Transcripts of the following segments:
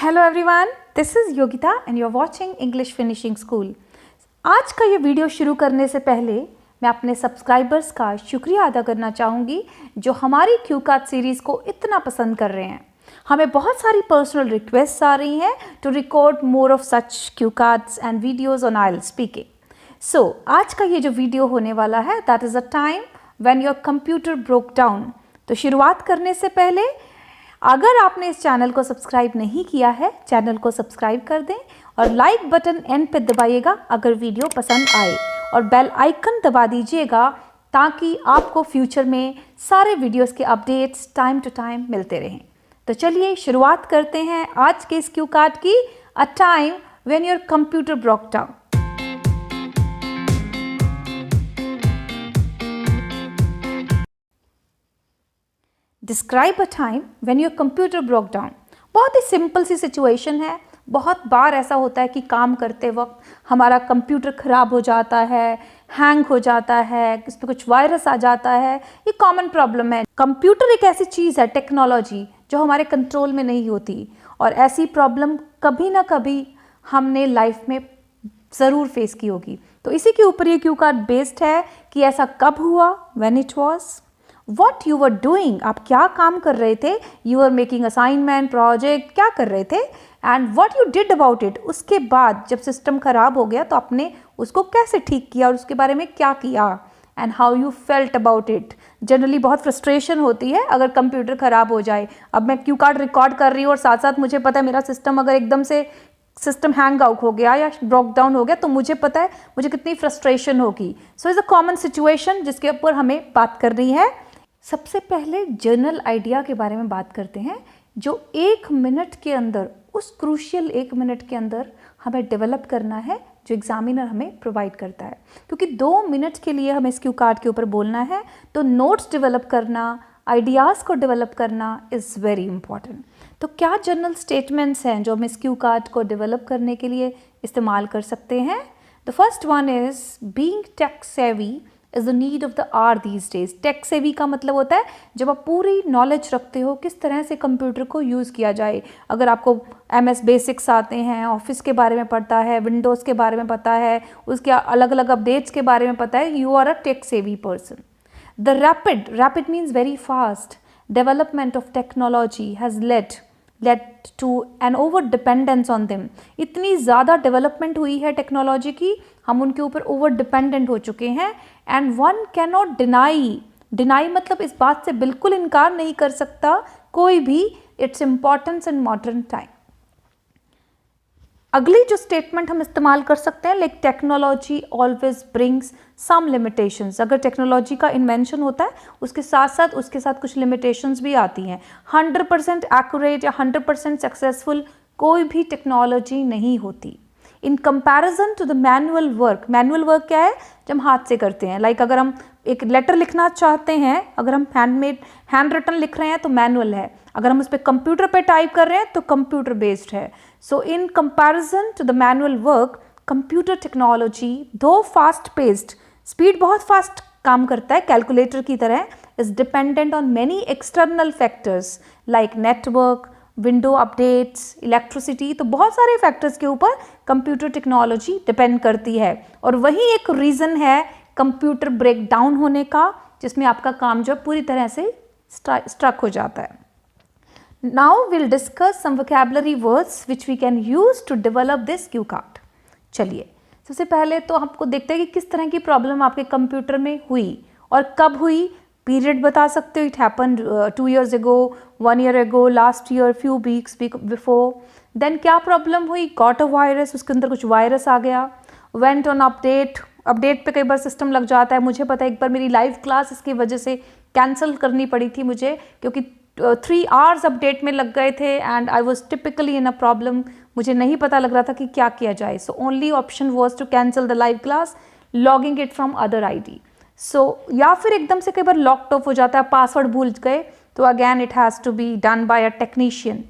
Hello everyone, this is Yogita and you are watching English finishing school. आज का ये video शुरू करने से पहले मैं अपने सब्सक्राइबर्स का शुक्रिया अदा करना चाहूँगी जो हमारी क्यू कार्ड सीरीज़ को इतना पसंद कर रहे हैं। हमें बहुत सारी पर्सनल रिक्वेस्ट आ रही हैं to record more of such cue cards and videos on आइल स्पीकिंग। सो आज का ये जो वीडियो होने वाला है that is a time when your computer broke down. तो शुरुआत करने से पहले अगर आपने इस चैनल को सब्सक्राइब नहीं किया है, चैनल को सब्सक्राइब कर दें और लाइक बटन एंड पे दबाइएगा अगर वीडियो पसंद आए, और बेल आइकन दबा दीजिएगा ताकि आपको फ्यूचर में सारे वीडियोस के अपडेट्स टाइम टू टाइम मिलते रहें। तो चलिए शुरुआत करते हैं आज के इस क्यू कार्ड की, अ time when your computer broke down. Describe a time when your computer broke down. बहुत ही सिंपल सी सिचुएशन है। बहुत बार ऐसा होता है कि काम करते वक्त हमारा कंप्यूटर ख़राब हो जाता है, हैंग हो जाता है, इसमें कुछ वायरस आ जाता है। ये कॉमन प्रॉब्लम है। कंप्यूटर एक ऐसी चीज़ है, टेक्नोलॉजी, जो हमारे कंट्रोल में नहीं होती, और ऐसी प्रॉब्लम कभी ना कभी हमने लाइफ में ज़रूर फेस की होगी। तो इसी के ऊपर ये क्यू कार्ड बेस्ड है कि ऐसा कब हुआ, when it was, What you were doing, आप क्या काम कर रहे थे, you were making assignment, project, क्या कर रहे थे, and what you did about it, उसके बाद जब सिस्टम ख़राब हो गया तो आपने उसको कैसे ठीक किया और उसके बारे में क्या किया, and how you felt about it। Generally बहुत फ्रस्ट्रेशन होती है अगर कंप्यूटर ख़राब हो जाए। अब मैं क्यू कार्ड रिकॉर्ड कर रही हूँ और साथ साथ मुझे पता है मेरा सिस्टम अगर एकदम से सिस्टम हैंग आउट हो गया या ब्रोक डाउन हो गया तो मुझे पता है मुझे कितनी फ्रस्ट्रेशन होगी। So is a common situation जिसके ऊपर हमें बात करनी है। सबसे पहले जनरल आइडिया के बारे में बात करते हैं जो 1 मिनट के अंदर, उस क्रूशियल 1 मिनट के अंदर हमें डेवलप करना है, जो एग्जामिनर हमें प्रोवाइड करता है। क्योंकि 2 मिनट के लिए हमें इस क्यू कार्ड के ऊपर बोलना है, तो नोट्स डेवलप करना, आइडियाज़ को डेवलप करना इज़ वेरी इंपॉर्टेंट। तो क्या जनरल स्टेटमेंट्स हैं जो हम इस क्यू कार्ड को डेवलप करने के लिए इस्तेमाल कर सकते हैं? The first one is being tech savvy is the need of the hour these days. Tech savvy का मतलब होता है जब आप पूरी नॉलेज रखते हो किस तरह से कंप्यूटर को यूज़ किया जाए। अगर आपको MS बेसिक्स आते हैं, ऑफिस के बारे में पता है, विंडोज़ के बारे में पता है, उसके अलग अलग अपडेट्स के बारे में पता है, you are a tech savvy person. The rapid means very fast development of technology has led to an over dependence on them. इतनी ज़्यादा डेवलपमेंट हुई है टेक्नोलॉजी की, हम उनके ऊपर ओवर डिपेंडेंट हो चुके हैं। And one can not deny मतलब इस बात से बिल्कुल इनकार नहीं कर सकता कोई भी its importance in modern time. अगली जो स्टेटमेंट हम इस्तेमाल कर सकते हैं, like technology always brings some limitations. अगर टेक्नोलॉजी का इन्वेंशन होता है उसके साथ कुछ लिमिटेशंस भी आती हैं। 100% एक्यूरेट या 100% सक्सेसफुल कोई भी टेक्नोलॉजी नहीं होती। In comparison to the manual work क्या है, जब हम हाथ से करते हैं। लाइक अगर हम एक लेटर लिखना चाहते हैं, अगर हम हैंड रिटन लिख रहे हैं तो मैनुअल है, अगर हम उस पर कंप्यूटर पे टाइप कर रहे हैं तो कंप्यूटर बेस्ड है। So in comparison to the manual work, computer technology too fast paced, speed बहुत फास्ट काम करता है कैलकुलेटर की तरह, is dependent on many external factors like network, window updates, electricity. तो बहुत सारे फैक्टर्स के ऊपर कंप्यूटर टेक्नोलॉजी डिपेंड करती है, और वही एक रीज़न है कंप्यूटर ब्रेक डाउन होने का, जिसमें आपका काम जो पूरी तरह से स्ट्रक हो जाता है। Now will discuss some vocabulary words which we can use to develop this cue card. चलिए सबसे पहले तो आपको देखते हैं कि किस तरह की प्रॉब्लम आपके कंप्यूटर में हुई और कब हुई। पीरियड बता सकते हो, it happen 2 years ago, 1 year ago, last year, few weeks before. Then क्या प्रॉब्लम हुई, गॉट अ वायरस, उसके अंदर कुछ वायरस आ गया। वेंट ऑन अपडेट पे कई बार सिस्टम लग जाता है। मुझे पता है एक बार मेरी लाइव क्लास इसकी वजह से कैंसिल करनी पड़ी थी मुझे, क्योंकि 3 hours अपडेट में लग गए थे and I was typically in a problem. मुझे नहीं पता लग रहा था कि क्या किया जाए। So only option was to cancel the live class, logging it from other ID। या फिर एकदम से कई बार लॉक्ड ऑफ हो जाता है, पासवर्ड भूल गए, तो again it has to be done by a technician.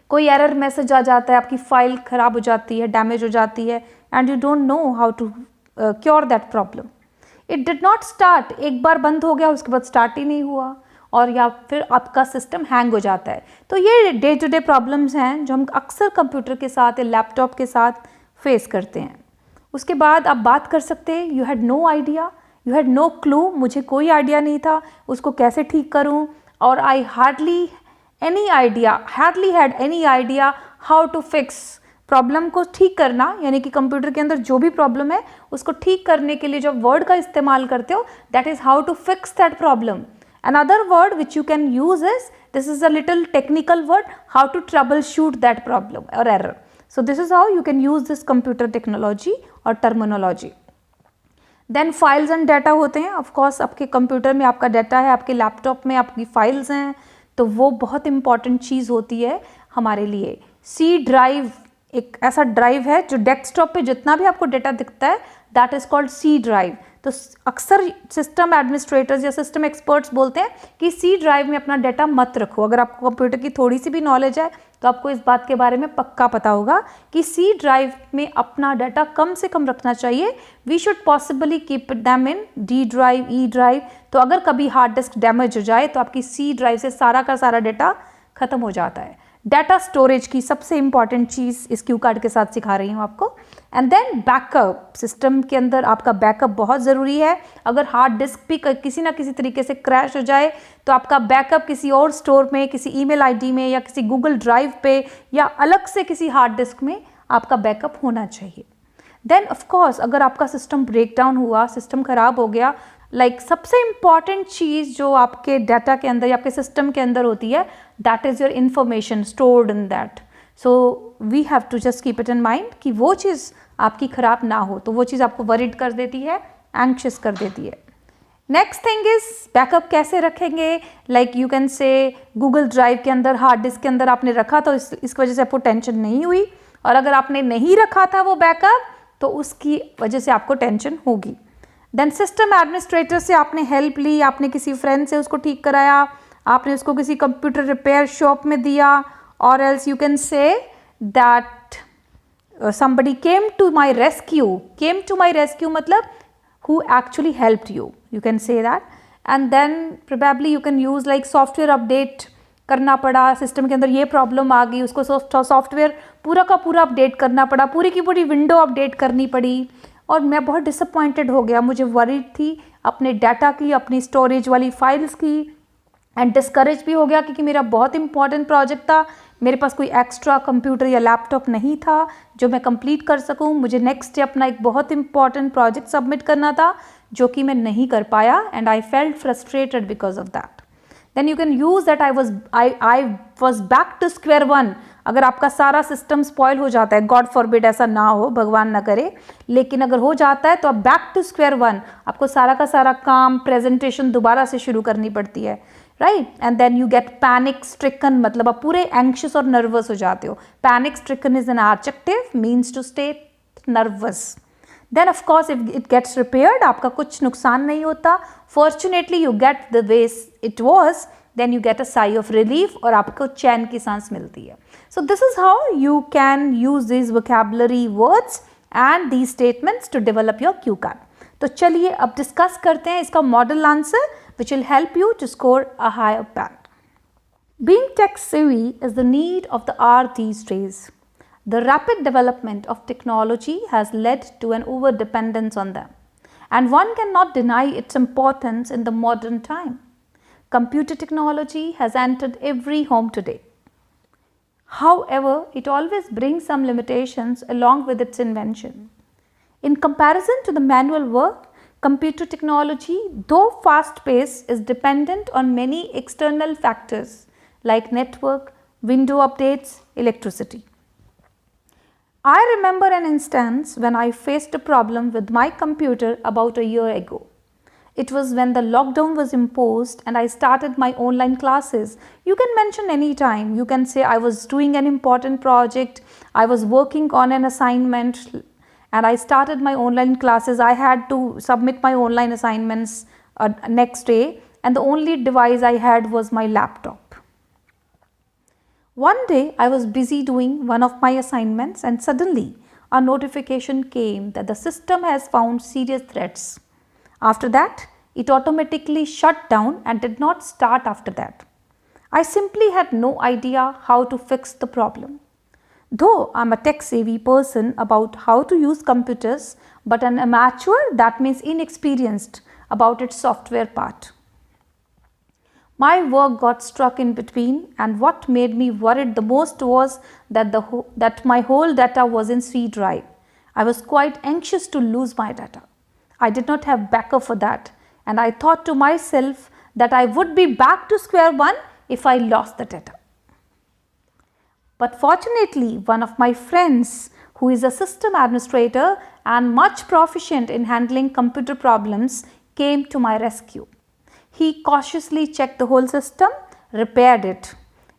कोई एरर मैसेज आ जाता है, आपकी फाइल ख़राब हो जाती है, डैमेज हो जाती है, and you don't know how to cure that problem. It did not start, एक बार बंद हो गया उसके बाद स्टार्ट ही नहीं हुआ। और या फिर आपका सिस्टम हैंग हो जाता है। तो ये डे टू डे प्रॉब्लम्स हैं जो हम अक्सर कंप्यूटर के साथ या लैपटॉप के साथ फेस करते हैं। उसके बाद आप बात कर सकते हैं, you had no idea, you had no clue, मुझे कोई आइडिया नहीं था उसको कैसे ठीक करूं, और I hardly had any idea how to fix. Problem को ठीक करना, यानी कि कंप्यूटर के अंदर जो भी प्रॉब्लम है उसको ठीक करने के लिए जो वर्ड का इस्तेमाल करते हो, that is how to fix that problem. Another word which you can use is, this is a little technical word, how to troubleshoot that problem or error. So this is how you can use this computer technology or terminology. Then files and data होते हैं, of course आपके computer में आपका data है, आपके laptop में आपकी files हैं, तो वो बहुत इंपॉर्टेंट चीज़ होती है हमारे लिए। सी ड्राइव एक ऐसा ड्राइव है जो डेस्कटॉप पे जितना भी आपको डाटा दिखता है, that is called C drive. तो अक्सर सिस्टम एडमिनिस्ट्रेटर्स या सिस्टम एक्सपर्ट्स बोलते हैं कि सी ड्राइव में अपना डाटा मत रखो। अगर आपको कंप्यूटर की थोड़ी सी भी नॉलेज है तो आपको इस बात के बारे में पक्का पता होगा कि सी ड्राइव में अपना डाटा कम से कम रखना चाहिए। We should possibly keep them in D drive, E drive. तो अगर कभी हार्ड डिस्क डैमेज हो जाए तो आपकी सी ड्राइव से सारा का सारा डाटा खत्म हो जाता है। डाटा स्टोरेज की सबसे इंपॉर्टेंट चीज़ इस क्यू कार्ड के साथ सिखा रही हूँ आपको। एंड देन बैकअप, सिस्टम के अंदर आपका बैकअप बहुत ज़रूरी है। अगर हार्ड डिस्क भी किसी ना किसी तरीके से क्रैश हो जाए तो आपका बैकअप किसी और स्टोर में, किसी ईमेल आईडी में या किसी गूगल ड्राइव पे या अलग से किसी हार्ड डिस्क में आपका बैकअप होना चाहिए। देन ऑफ कोर्स अगर आपका सिस्टम ब्रेक डाउन हुआ, सिस्टम ख़राब हो गया, सबसे इम्पॉर्टेंट चीज़ जो आपके डाटा के अंदर या आपके सिस्टम के अंदर होती है, that is your information stored in that. So we have to just keep it in mind कि वो चीज़ आपकी ख़राब ना हो, तो वो चीज़ आपको वरीड कर देती है, एंक्शियस कर देती है। नेक्स्ट थिंग इज़ बैकअप कैसे रखेंगे। You can say Google drive के अंदर, हार्ड डिस्क के अंदर आपने रखा तो इस वजह से आपको टेंशन नहीं हुई, और अगर आपने नहीं रखा था वो बैकअप तो उसकी वजह से आपको टेंशन होगी। देन सिस्टम एडमिनिस्ट्रेटर से आपने हेल्प ली, आपने किसी फ्रेंड से उसको ठीक कराया, आपने उसको किसी कंप्यूटर रिपेयर शॉप में दिया, और else you can say that somebody came to my rescue मतलब who actually helped you can say that. And then probably you can use software update करना पड़ा, सिस्टम के अंदर ये प्रॉब्लम आ गई, उसको सॉफ्टवेयर पूरा का पूरा अपडेट करना पड़ा, पूरी की पूरी विंडो अपडेट करनी पड़ी, और मैं बहुत डिसअपॉइंटेड हो गया, मुझे वरीड थी अपने डाटा की, अपनी स्टोरेज वाली फाइल्स की, एंड डिस्करेज भी हो गया क्योंकि मेरा बहुत इंपॉर्टेंट प्रोजेक्ट था, मेरे पास कोई एक्स्ट्रा कंप्यूटर या लैपटॉप नहीं था जो मैं कंप्लीट कर सकूं। मुझे नेक्स्ट डे अपना एक बहुत इंपॉर्टेंट प्रोजेक्ट सबमिट करना था जो कि मैं नहीं कर पाया, and I felt frustrated because of that. Then you can use that I was back to square one. अगर आपका सारा सिस्टम स्पॉइल हो जाता है, गॉड फॉरबिड ऐसा ना हो, भगवान ना करे, लेकिन अगर हो जाता है तो आप बैक टू स्क्वायर वन, आपको सारा का सारा काम, प्रेजेंटेशन दोबारा से शुरू करनी पड़ती है, right. And then you get panic stricken, मतलब आप पूरे एंक्शियस और नर्वस हो जाते हो। Panic stricken is an adjective, means to stay nervous. Then of course if it gets repaired, आपका कुछ नुकसान नहीं होता, fortunately you get the way it was, then you get a sigh of relief, और आपको चैन की सांस मिलती है। So this is how you can use this vocabulary words and these statements to develop your cue card. तो चलिए अब डिस्कस करते हैं इसका model answer which will help you to score a higher band. Being tech savvy is the need of the hour these days. The rapid development of technology has led to an over-dependence on them, and one cannot deny its importance in the modern time. Computer technology has entered every home today. However, it always brings some limitations along with its invention. In comparison to the manual work, computer technology, though fast-paced, is dependent on many external factors like network, window updates, electricity. I remember an instance when I faced a problem with my computer about a year ago. It was when the lockdown was imposed and I started my online classes. You can mention any time. You can say I was doing an important project, I was working on an assignment, and I started my online classes. I had to submit my online assignments next day, and the only device I had was my laptop. One day I was busy doing one of my assignments, and suddenly a notification came that the system has found serious threats. After that, it automatically shut down and did not start after that. I simply had no idea how to fix the problem. Though I'm a tech-savvy person about how to use computers, but an amateur, that means inexperienced about its software part. My work got stuck in between, and what made me worried the most was that my whole data was in C drive. I was quite anxious to lose my data. I did not have backup for that, and I thought to myself that I would be back to square one if I lost the data. But fortunately, one of my friends, who is a system administrator and much proficient in handling computer problems, came to my rescue. He cautiously checked the whole system, repaired it.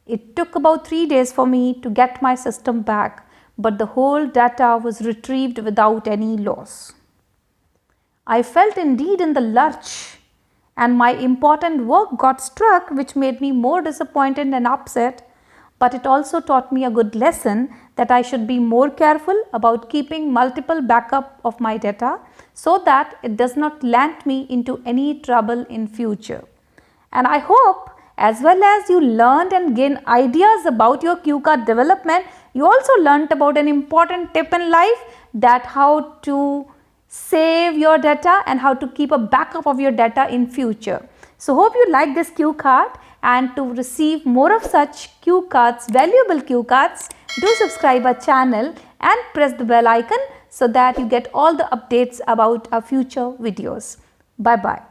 It took about 3 days for me to get my system back, but the whole data was retrieved without any loss. I felt indeed in the lurch, and my important work got struck, which made me more disappointed and upset. But it also taught me a good lesson that I should be more careful about keeping multiple backup of my data so that it does not land me into any trouble in future. And I hope as well as you learned and gained ideas about your cue card development, you also learned about an important tip in life, that how to save your data and how to keep a backup of your data in future. So hope you like this cue card, and to receive more of such cue cards, valuable cue cards, do subscribe our channel and press the bell icon so that you get all the updates about our future videos. Bye bye.